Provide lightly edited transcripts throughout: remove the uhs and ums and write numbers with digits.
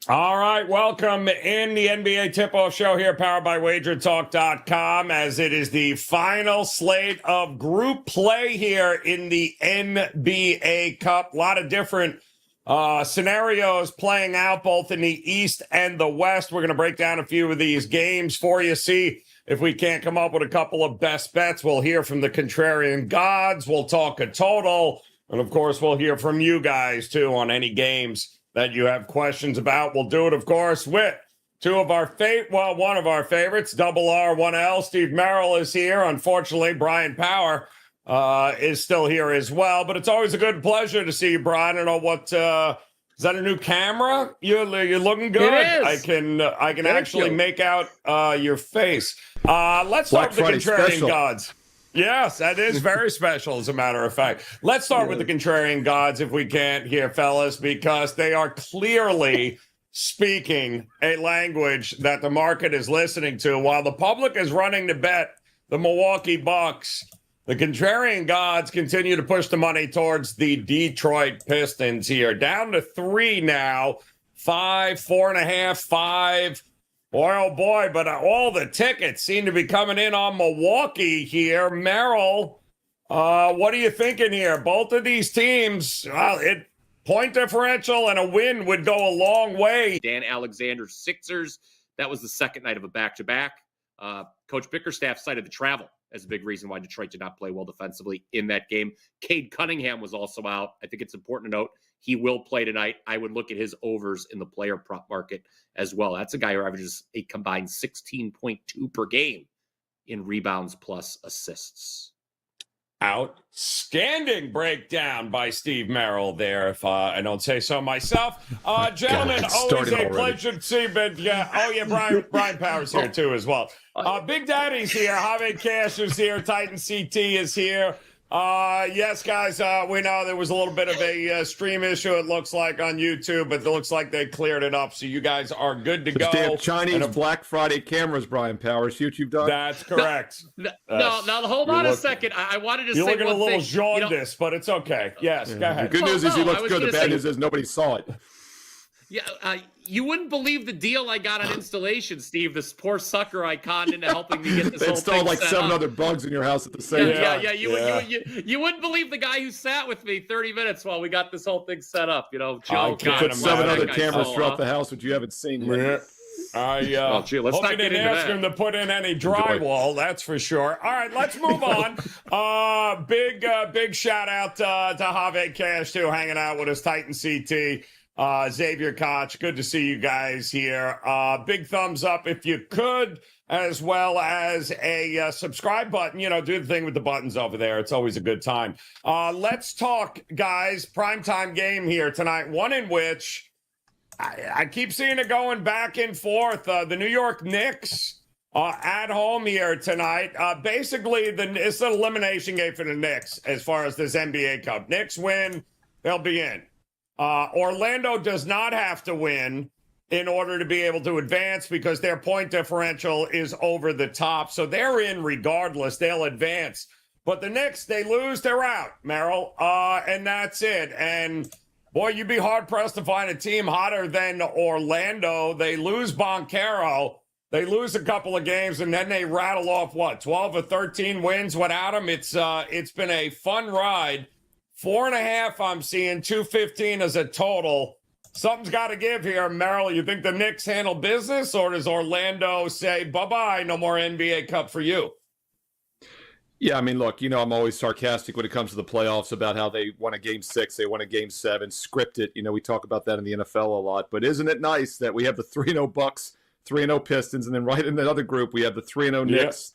All right, welcome in the NBA Tip-Off Show here, powered by WagerTalk.com, as it is the final slate of group play here in the NBA Cup. A lot of different scenarios playing out both in the East and the West. We're going to break down a few of these games for you, see if we can't come up with a couple of best bets. We'll hear from the Contrarian Gods. We'll talk a total. And, of course, we'll hear from you guys, too, on any games that you have questions about. We'll do it, of course, with one of our favorites, Double R, 1L. Steve Merrill is here. Unfortunately, Brian Power is still here as well. But it's always a good pleasure to see you, Brian. I don't know what is that a new camera? You're looking good. It is. I can actually make out your face. Let's start with the Contrarian Gods. Yes, that is very special, as a matter of fact. Let's start with the Contrarian Gods, if we can here, fellas, because they are clearly speaking a language that the market is listening to. While the public is running to bet the Milwaukee Bucks, the Contrarian Gods continue to push the money towards the Detroit Pistons here. Down to 3 now, 5, 4.5, 5. Boy, oh boy, but all the tickets seem to be coming in on Milwaukee here. Merrill, what are you thinking here? Both of these teams, point differential and a win would go a long way. Dan Alexander's Sixers, that was the second night of a back-to-back. Coach Bickerstaff cited the travel as a big reason why Detroit did not play well defensively in that game. Cade Cunningham was also out. I think it's important to note he will play tonight. I would look at his overs in the player prop market as well. That's a guy who averages a combined 16.2 per game in rebounds plus assists. Outstanding breakdown by Steve Merrill there, if I don't say so myself. Gentlemen, always a pleasure to see you. But Brian Powers here too as well. Big Daddy's here. Javi Cash is here. Titan CT is here. Yes, guys, we know there was a little bit of a stream issue, it looks like, on YouTube, but it looks like they cleared it up, so you guys are good to go. Damn Chinese Black Friday cameras, Brian Powers. See what you've done? That's correct. Now hold on a second. I wanted to say one thing. You're looking a little jaundiced, but it's okay. Yes, go ahead. The good news is he looks good. The bad news is nobody saw it. Yeah, you wouldn't believe the deal I got on installation, Steve. This poor sucker I conned into helping me get this whole thing set up. Installed like 7 other bugs in your house at the same time. You wouldn't believe the guw who sat with me 30 minutes while we got this whole thing set up. You know, Joe. Put 7 other cameras throughout the house, which you haven't seen yet. Let's not get into ask him to put in any drywall, that's for sure. All right, let's move on. Big shout out to Javi Cash, too, hanging out with us, Titan CT. Xavier Koch, good to see you guys here. Big thumbs up if you could, as well as a subscribe button. You know, do the thing with the buttons over there. It's always a good time. Let's talk, guys. Primetime game here tonight, one in which I keep seeing it going back and forth. The New York Knicks at home here tonight. Basically, it's an elimination game for the Knicks as far as this NBA Cup. Knicks win, they'll be in. Orlando does not have to win in order to be able to advance because their point differential is over the top. So they're in regardless. They'll advance. But the Knicks, they lose, they're out, Merrill. And that's it. And, boy, you'd be hard-pressed to find a team hotter than Orlando. They lose Banchero. They lose a couple of games, and then they rattle off, 12 or 13 wins without him? It's been a fun ride. 4.5, I'm seeing 215 as a total. Something's got to give here, Merrill. You think the Knicks handle business, or does Orlando say, bye-bye, no more NBA Cup for you? Yeah, I mean, look, you know, I'm always sarcastic when it comes to the playoffs about how they won a Game 6, they won a Game 7, scripted. You know, we talk about that in the NFL a lot. But isn't it nice that we have the 3-0 Bucks, 3-0 Pistons, and then right in that other group we have the 3-0 Knicks,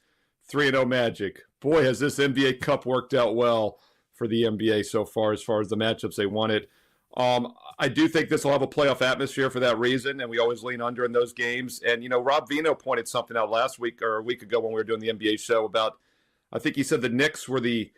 3-0 Magic. Boy, has this NBA Cup worked out well for the NBA so far as the matchups they wanted. I do think this will have a playoff atmosphere for that reason, and we always lean under in those games. And, you know, Rob Vino pointed something out last week or a week ago when we were doing the NBA show about, I think he said the Knicks were the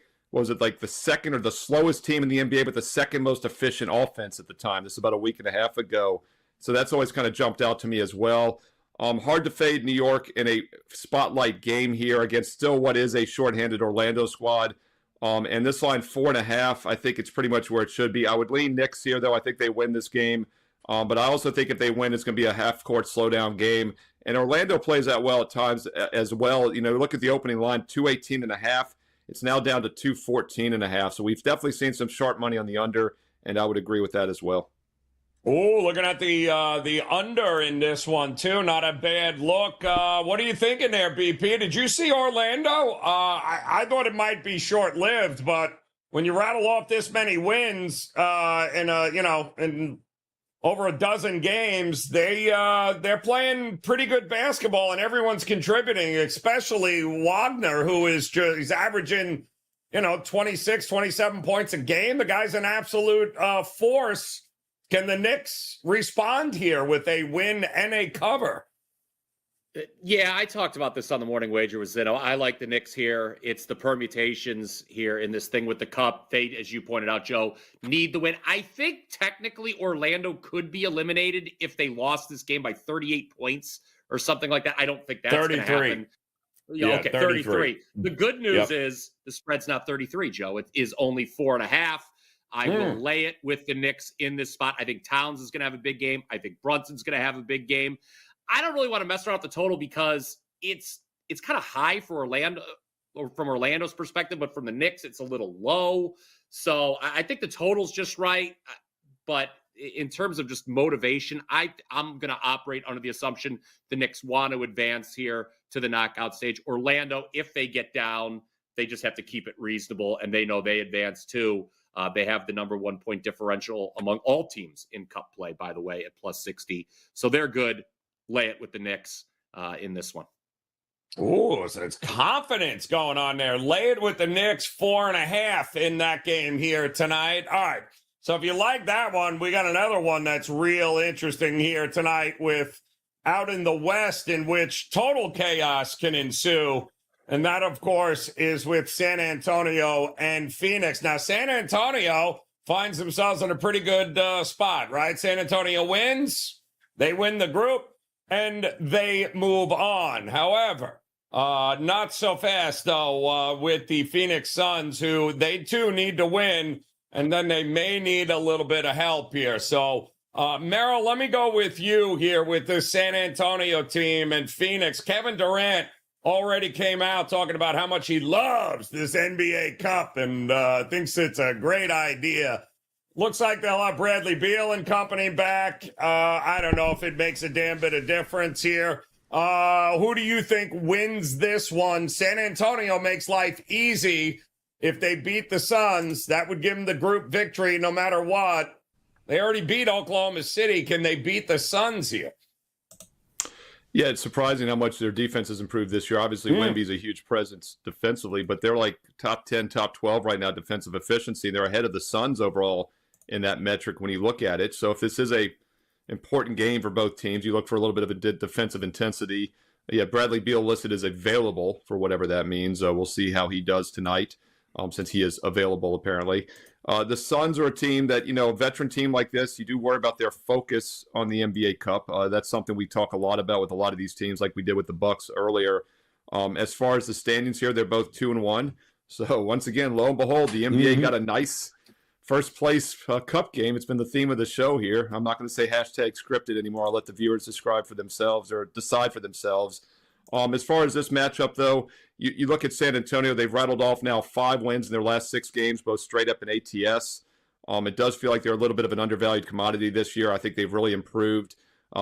second or the slowest team in the NBA, but the second most efficient offense at the time. This is about a week and a half ago. So that's always kind of jumped out to me as well. Hard to fade New York in a spotlight game here against still what is a shorthanded Orlando squad. And this line 4.5, I think it's pretty much where it should be. I would lean Knicks here, though. I think they win this game. But I also think if they win, it's going to be a half-court slowdown game. And Orlando plays that well at times as well. Look at the opening line, 218.5. It's now down to 214.5. So we've definitely seen some sharp money on the under, and I would agree with that as well. Oh, looking at the under in this one, too. Not a bad look. What are you thinking there, BP? Did you see Orlando? I thought it might be short-lived, but when you rattle off this many wins in over a dozen games, they're playing pretty good basketball, and everyone's contributing, especially Wagner, who he's averaging, 26, 27 points a game. The guy's an absolute force. Can the Knicks respond here with a win and a cover? Yeah, I talked about this on the morning wager with Zeno. I like the Knicks here. It's the permutations here in this thing with the cup. They, as you pointed out, Joe, need the win. I think technically Orlando could be eliminated if they lost this game by 38 points or something like that. I don't think that's going to happen. Yeah, okay, 33. The good news is the spread's not 33, Joe. It is only 4.5. I will lay it with the Knicks in this spot. I think Towns is going to have a big game. I think Brunson's going to have a big game. I don't really want to mess around with the total because it's kind of high for Orlando, or from Orlando's perspective, but from the Knicks, it's a little low. So I think the total's just right. But in terms of just motivation, I'm going to operate under the assumption the Knicks want to advance here to the knockout stage. Orlando, if they get down, they just have to keep it reasonable, and they know they advance too. They have the number 1 point differential among all teams in cup play, by the way, at plus 60. So they're good. Lay it with the Knicks in this one. Oh, so it's confidence going on there. Lay it with the Knicks, 4.5 in that game here tonight. All right. So if you like that one, we got another one that's real interesting here tonight with out in the West, in which total chaos can ensue. And that, of course, is with San Antonio and Phoenix. Now, San Antonio finds themselves in a pretty good spot, right? San Antonio wins. They win the group, and they move on. However, not so fast, though, with the Phoenix Suns, who they, too, need to win, and then they may need a little bit of help here. So, Merrill, let me go with you here with the San Antonio team and Phoenix. Kevin Durant already came out talking about how much he loves this NBA Cup and thinks it's a great idea. Looks like they'll have Bradley Beal and company back. I don't know if it makes a damn bit of difference here. Who do you think wins this one? San Antonio makes life easy. If they beat the Suns, that would give them the group victory no matter what. They already beat Oklahoma City. Can they beat the Suns here? Yeah, it's surprising how much their defense has improved this year. Obviously, Wemby's a huge presence defensively, but they're like top 10, top 12 right now defensive efficiency. They're ahead of the Suns overall in that metric when you look at it. So if this is a important game for both teams, you look for a little bit of a defensive intensity. Yeah, Bradley Beal listed as available for whatever that means. We'll see how he does tonight since he is available apparently. The Suns are a team that, a veteran team like this, you do worry about their focus on the NBA Cup. That's something we talk a lot about with a lot of these teams, like we did with the Bucks earlier. As far as the standings here, they're both 2-1. So once again, lo and behold, the NBA got a nice first place cup game. It's been the theme of the show here. I'm not going to say hashtag scripted anymore. I'll let the viewers decide for themselves. As far as this matchup, though, you look at San Antonio, they've rattled off now 5 wins in their last 6 games, both straight up in ATS. It does feel like they're a little bit of an undervalued commodity this year. I think they've really improved.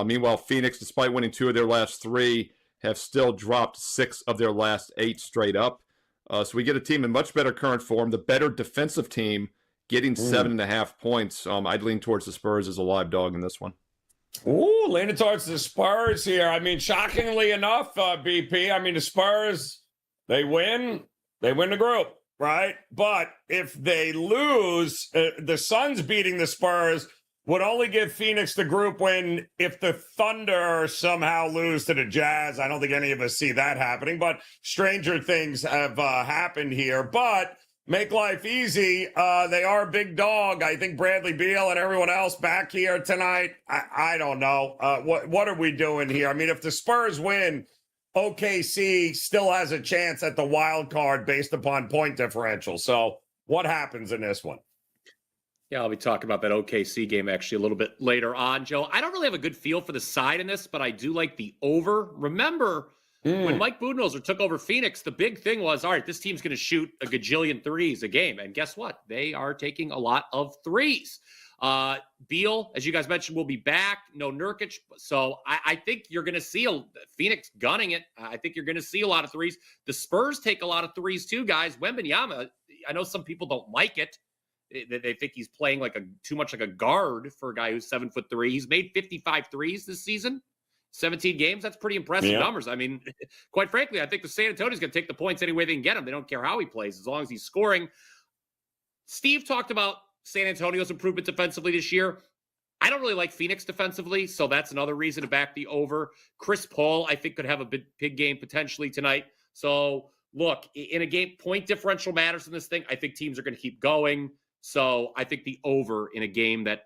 Meanwhile, Phoenix, despite winning 2 of their last 3, have still dropped 6 of their last 8 straight up. So we get a team in much better current form, the better defensive team, getting 7.5 points. I'd lean towards the Spurs as a live dog in this one. Ooh, leaning towards the Spurs here. I mean, shockingly enough, BP, the Spurs, they win the group, right? But if they lose, the Suns beating the Spurs would only give Phoenix the group win if the Thunder somehow lose to the Jazz. I don't think any of us see that happening, but stranger things have happened here. But make life easy. They are a big dog. I think Bradley Beal and everyone else back here tonight. I don't know. What are we doing here? I mean, if the Spurs win, OKC still has a chance at the wild card based upon point differential. So what happens in this one? Yeah, I'll be talking about that OKC game actually a little bit later on, Joe. I don't really have a good feel for the side in this, but I do like the over. Remember, when Mike Budenholzer took over Phoenix, the big thing was, all right, this team's going to shoot a gajillion threes a game. And guess what? They are taking a lot of threes. Beal, as you guys mentioned, will be back. No Nurkic. So I think you're going to see Phoenix gunning it. I think you're going to see a lot of threes. The Spurs take a lot of threes too, guys. Wembanyama, I know some people don't like it. They think he's playing too much like a guard for a guy who's 7'3". He's made 55 threes this season, 17 games. That's pretty impressive numbers. I mean, quite frankly, I think the San Antonio's going to take the points any way they can get them. They don't care how he plays as long as he's scoring. Steve talked about San Antonio's improvement defensively this year. I don't really like Phoenix defensively, so that's another reason to back the over. Chris Paul, I think, could have a big game potentially tonight. So, look, in a game, point differential matters in this thing. I think teams are going to keep going. So I think the over in a game that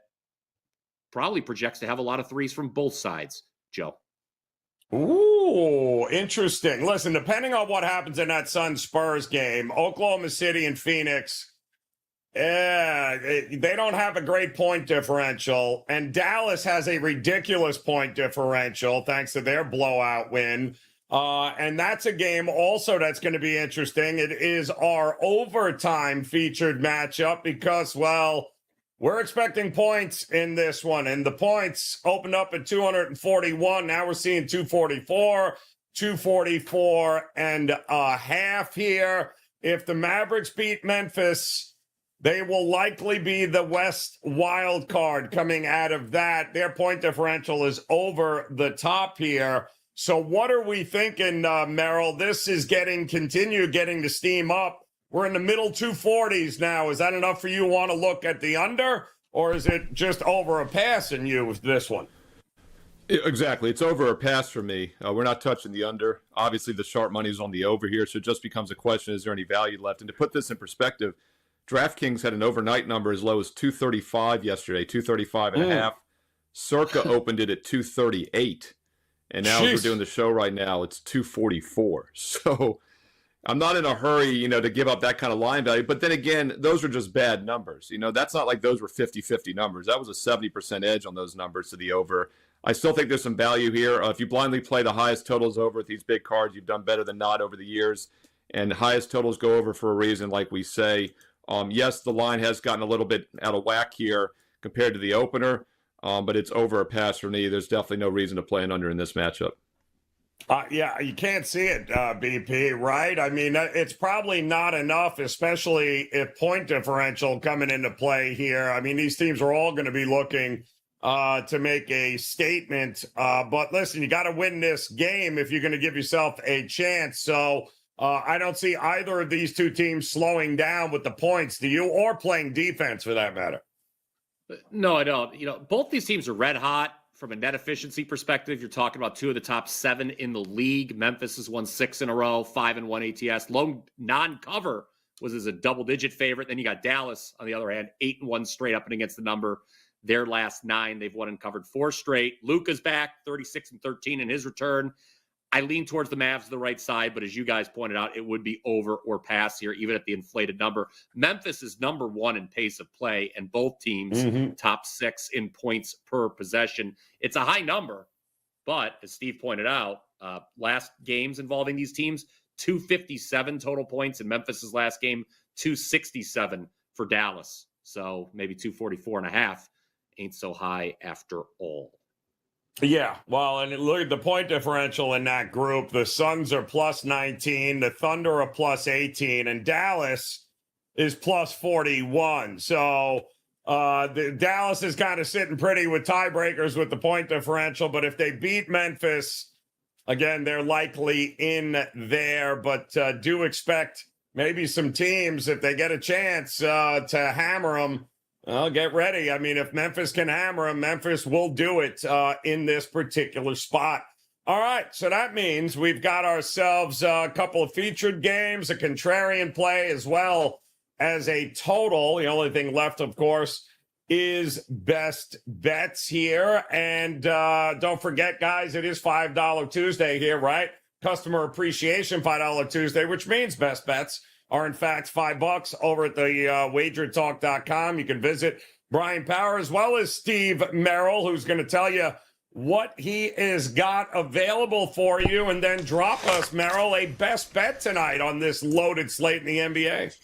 probably projects to have a lot of threes from both sides, Joe. Ooh, interesting. Listen, depending on what happens in that Suns-Spurs game, Oklahoma City and Phoenix, they don't have a great point differential, and Dallas has a ridiculous point differential thanks to their blowout win. And that's a game also that's going to be interesting. It is our overtime featured matchup because, well, we're expecting points in this one. And the points opened up at 241. Now we're seeing 244, 244 and a half here. If the Mavericks beat Memphis, they will likely be the West wild card coming out of that. Their point differential is over the top here. So what are we thinking, Merrill? This is continue getting the steam up. We're in the middle 240s now. Is that enough for you to want to look at the under, or is it just over a pass in you with this one? Exactly. It's over a pass for me. We're not touching the under. Obviously, the sharp money is on the over here, so it just becomes a question, is there any value left? And to put this in perspective, DraftKings had an overnight number as low as 235 yesterday, 235 and a half. Circa opened it at 238. And now as we're doing the show right now, it's 244. So I'm not in a hurry, to give up that kind of line value. But then again, those are just bad numbers. That's not like those were 50-50 numbers. That was a 70% edge on those numbers to the over. I still think there's some value here. If you blindly play the highest totals over at these big cards, you've done better than not over the years. And highest totals go over for a reason, like we say. Yes, the line has gotten a little bit out of whack here compared to the opener. But it's over a pass for me. There's definitely no reason to play an under in this matchup. Yeah, you can't see it, BP, right? I mean, it's probably not enough, especially if point differential coming into play here. I mean, these teams are all going to be looking to make a statement. But listen, you got to win this game if you're going to give yourself a chance. So I don't see either of these two teams slowing down with the points, do you? Or playing defense for that matter. No, I don't. Both these teams are red hot from a net efficiency perspective. You're talking about two of the top 7 in the league. Memphis has won 6 in a row, 5-1 ATS. Lone non-cover was as a double-digit favorite. Then you got Dallas, on the other hand, 8-1 straight up and against the number. Their last 9, they've won and covered 4 straight. Luka's back, 36-13 in his return. I lean towards the Mavs to the right side, but as you guys pointed out, it would be over or pass here, even at the inflated number. Memphis is number 1 in pace of play, and both teams top 6 in points per possession. It's a high number, but as Steve pointed out, last games involving these teams, 257 total points in Memphis's last game, 267 for Dallas. So maybe 244 and a half ain't so high after all. Yeah, well, and look at the point differential in that group. The Suns are plus 19, the Thunder are plus 18, and Dallas is plus 41. So the Dallas is kind of sitting pretty with tiebreakers with the point differential. But if they beat Memphis, again, they're likely in there. But do expect maybe some teams, if they get a chance to hammer them, well, get ready. I mean, if Memphis can hammer them, Memphis will do it in this particular spot. All right, so that means we've got ourselves a couple of featured games, a contrarian play, as well as a total. The only thing left, of course, is best bets here. And don't forget, guys, it is $5 Tuesday here, right? Customer appreciation $5 Tuesday, which means best bets are in fact $5 over at the WagerTalk.com. You can visit Bryan Power, as well as Steve Merrill, who's going to tell you what he has got available for you. And then drop us, Merrill, a best bet tonight on this loaded slate in the NBA.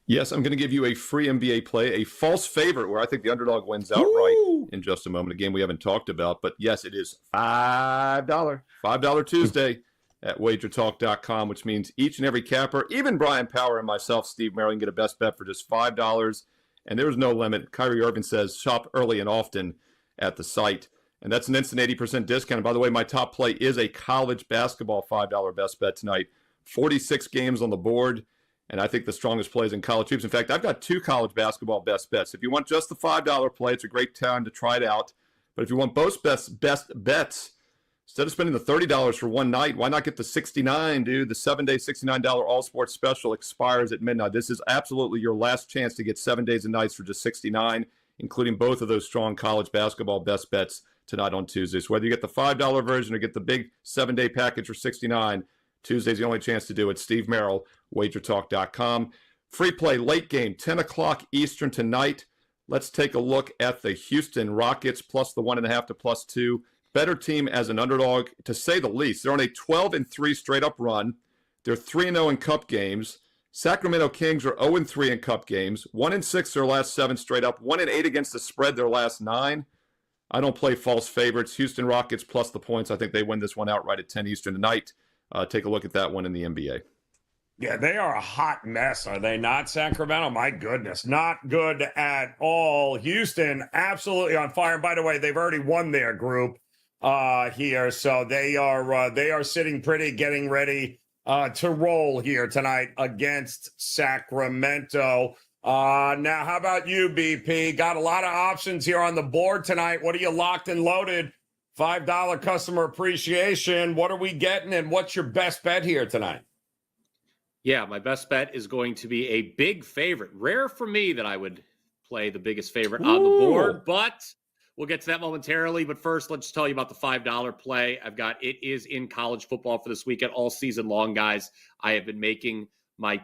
Yes, I'm going to give you a free NBA play, a false favorite where I think the underdog wins outright in just a moment. A game we haven't talked about, but yes, it is $5 Tuesday at WagerTalk.com, which means each and every capper, even Bryan Power and myself, Steve Merrill, can get a best bet for just $5. And there's no limit. Kyrie Irving says shop early and often at the site. And that's an instant 80% discount. And by the way, my top play is a college basketball $5 best bet tonight. 46 games on the board. And I think the strongest plays in college hoops. In fact, I've got 2 college basketball best bets. If you want just the $5 play, it's a great time to try it out. But if you want both best bets, instead of spending the $30 for one night, why not get the $69, dude? The 7-day $69 all sports special expires at midnight. This is absolutely your last chance to get 7 days and nights for just $69, including both of those strong college basketball best bets tonight on Tuesday. So whether you get the $5 version or get the big 7-day package for $69, Tuesday's the only chance to do it. Steve Merrill, WagerTalk.com. Free play, late game, 10 o'clock Eastern tonight. Let's take a look at the Houston Rockets plus the 1.5 to plus 2. Better team as an underdog, to say the least. They're on a 12-3 straight-up run. They're 3-0 in cup games. Sacramento Kings are 0-3 in cup games. 1-6 their last 7 straight up. 1-8 against the spread their last 9. I don't play false favorites. Houston Rockets plus the points. I think they win this one outright at 10 Eastern tonight. Take a look at that one in the NBA. Yeah, they are a hot mess, are they not, Sacramento? My goodness, not good at all. Houston, absolutely on fire. And by the way, they've already won their group here, so they are sitting pretty, getting ready to roll here tonight against Sacramento. Now, how about you, BP? Got a lot of options here on the board tonight. What are you locked and loaded? $5 customer appreciation. What are we getting, and what's your best bet here tonight? Yeah, my best bet is going to be a big favorite. Rare for me that I would play the biggest favorite on the board, but we'll get to that momentarily. But first, let's tell you about the $5 play. It is in college football for this weekend, all season long, guys. I have been making my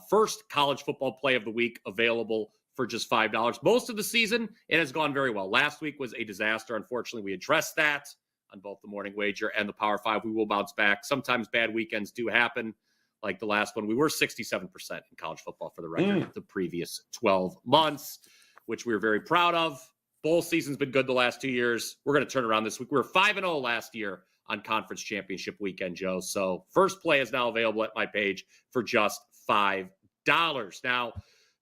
first college football play of the week available for just $5. Most of the season, it has gone very well. Last week was a disaster. Unfortunately, we addressed that on both the Morning Wager and the Power 5. We will bounce back. Sometimes bad weekends do happen. Like the last one, we were 67% in college football for the record the previous 12 months, which we were very proud of. Bowl season's been good the last 2 years. We're going to turn around this week. We were 5-0 last year on conference championship weekend, Joe. So first play is now available at my page for just $5. Now,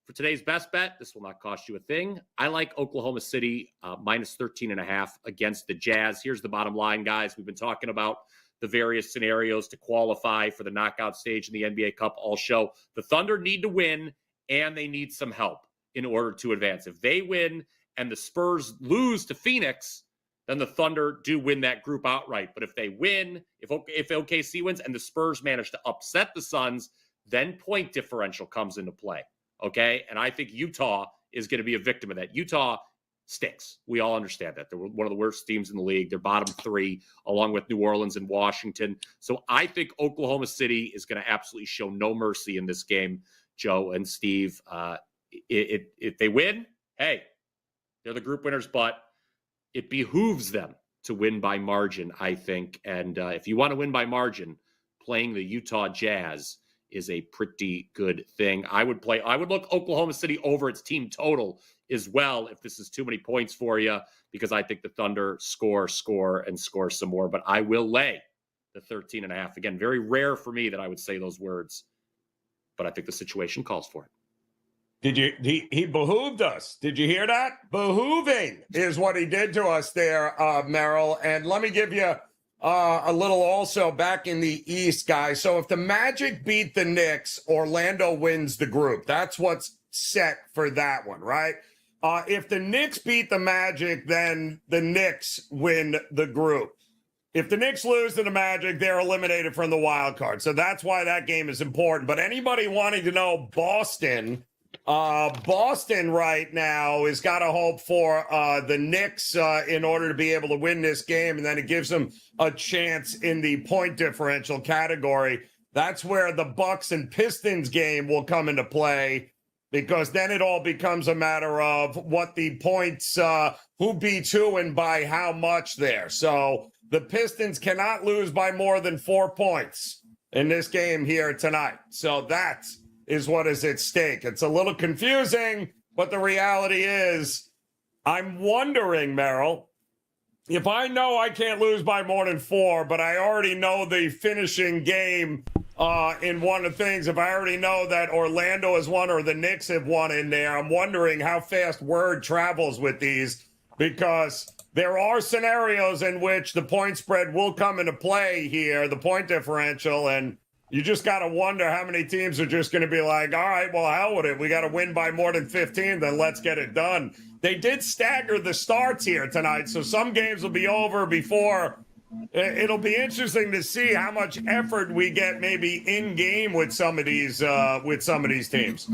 for today's best bet, this will not cost you a thing. I like Oklahoma City minus 13.5 against the Jazz. Here's the bottom line, guys. We've been talking about the various scenarios to qualify for the knockout stage in the NBA Cup all show. The Thunder need to win, and they need some help in order to advance. If they win and the Spurs lose to Phoenix, then the Thunder do win that group outright. But if they win, if OKC wins and the Spurs manage to upset the Suns, then point differential comes into play. Okay? And I think Utah is going to be a victim of that. Utah stinks. We all understand that. They're one of the worst teams in the league. They're bottom 3, along with New Orleans and Washington. So I think Oklahoma City is going to absolutely show no mercy in this game, Joe and Steve. If they win, hey, they're the group winners, but it behooves them to win by margin, I think. And if you want to win by margin, playing the Utah Jazz is a pretty good thing. I would look Oklahoma City over its team total as well if this is too many points for you, because I think the Thunder score some more. But I will lay the 13.5. Again, very rare for me that I would say those words, but I think the situation calls for it. He behooved us. Did you hear that? Behooving is what he did to us there, Merrill. And let me give you a little also back in the East, guys. So if the Magic beat the Knicks, Orlando wins the group. That's what's set for that one, right? If the Knicks beat the Magic, then the Knicks win the group. If the Knicks lose to the Magic, they're eliminated from the wild card. So that's why that game is important. But anybody wanting to know Boston right now has got to hope for the Knicks in order to be able to win this game, and then it gives them a chance in the point differential category. That's where the Bucks and Pistons game will come into play. because then it all becomes a matter of what the points, who beats who and by how much there. So the Pistons cannot lose by more than 4 points in this game here tonight. So that is what is at stake. It's a little confusing, but the reality is, I'm wondering, Merrill, if I know I can't lose by more than 4, but I already know the finishing game in one of the things, if I already know that Orlando has won or the Knicks have won in there, I'm wondering how fast word travels with these, because there are scenarios in which the point spread will come into play here, the point differential, and you just got to wonder how many teams are just going to be like, all right, well, hell with it. We got to win by more than 15, then let's get it done. They did stagger the starts here tonight, so some games will be over before. It'll be interesting to see how much effort we get maybe in game with some of these teams.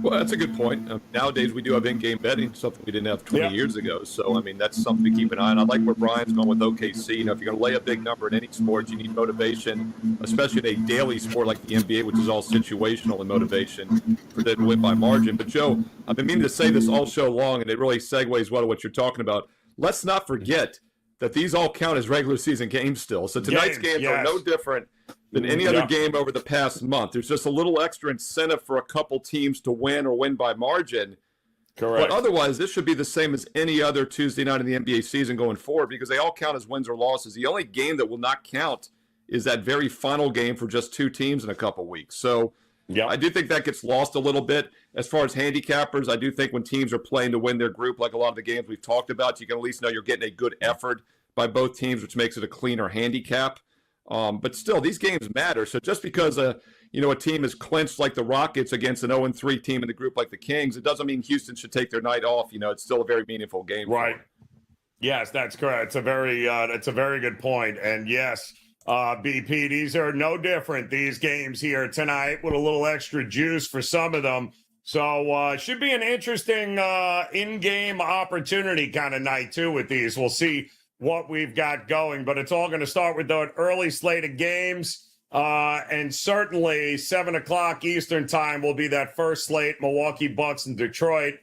Well, that's a good point. Nowadays, we do have in-game betting, something we didn't have 20 years ago. So, I mean, that's something to keep an eye on. I like where Brian's going with OKC. You know, if you're going to lay a big number in any sport, you need motivation, especially in a daily sport like the NBA, which is all situational and motivation for them to win by margin. But, Joe, I've been meaning to say this all show long, and it really segues well to what you're talking about. Let's not forget that these all count as regular season games still. So tonight's games are no different than any other game over the past month. There's just a little extra incentive for a couple teams to win or win by margin. Correct. But otherwise, this should be the same as any other Tuesday night in the NBA season going forward, because they all count as wins or losses. The only game that will not count is that very final game for just 2 teams in a couple weeks. So I do think that gets lost a little bit. As far as handicappers, I do think when teams are playing to win their group, like a lot of the games we've talked about, you can at least know you're getting a good effort by both teams, which makes it a cleaner handicap. But still, these games matter. So just because a team is clinched like the Rockets against an 0-3 team in the group like the Kings, it doesn't mean Houston should take their night off. You know, it's still a very meaningful game. Right. Yes, that's correct. It's a very good point. And yes, BP, these are no different, these games here tonight, with a little extra juice for some of them. So should be an interesting in-game opportunity kind of night too with these. We'll see what we've got going, but it's all going to start with an early slate of games, and certainly 7 o'clock Eastern time will be that first slate, Milwaukee Bucks and Detroit.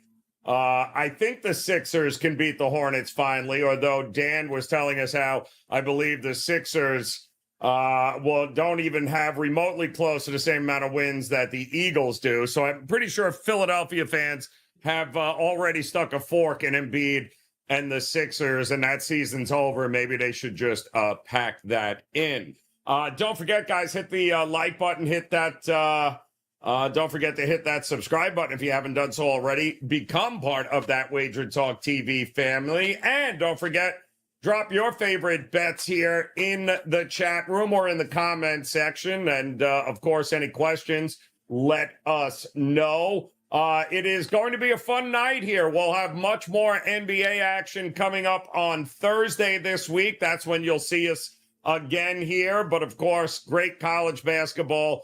I think the Sixers can beat the Hornets finally, although Dan was telling us how I believe the Sixers don't even have remotely close to the same amount of wins that the Eagles do. So I'm pretty sure Philadelphia fans have already stuck a fork in Embiid and the Sixers, and that season's over. Maybe they should just pack that in. Don't forget, guys, hit the like button, hit that. Don't forget to hit that subscribe button if you haven't done so already. Become part of that WagerTalk TV family. And don't forget, drop your favorite bets here in the chat room or in the comment section. And, of course, any questions, let us know. It is going to be a fun night here. We'll have much more NBA action coming up on Thursday this week. That's when you'll see us again here. But, of course, great college basketball,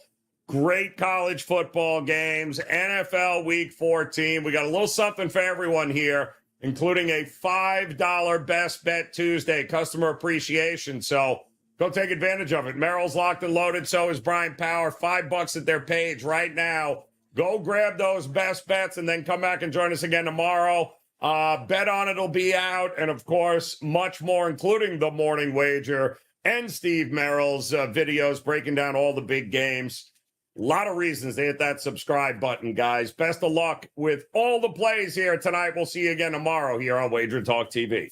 great college football games, NFL Week 14. We got a little something for everyone here, including a $5 Best Bet Tuesday customer appreciation. So go take advantage of it. Merrill's locked and loaded. So is Brian Power. $5 at their page right now. Go grab those best bets and then come back and join us again tomorrow. Bet on It'll be out. And, of course, much more, including the morning wager and Steve Merrill's videos breaking down all the big games. A lot of reasons to hit that subscribe button, guys. Best of luck with all the plays here tonight. We'll see you again tomorrow here on WagerTalk TV.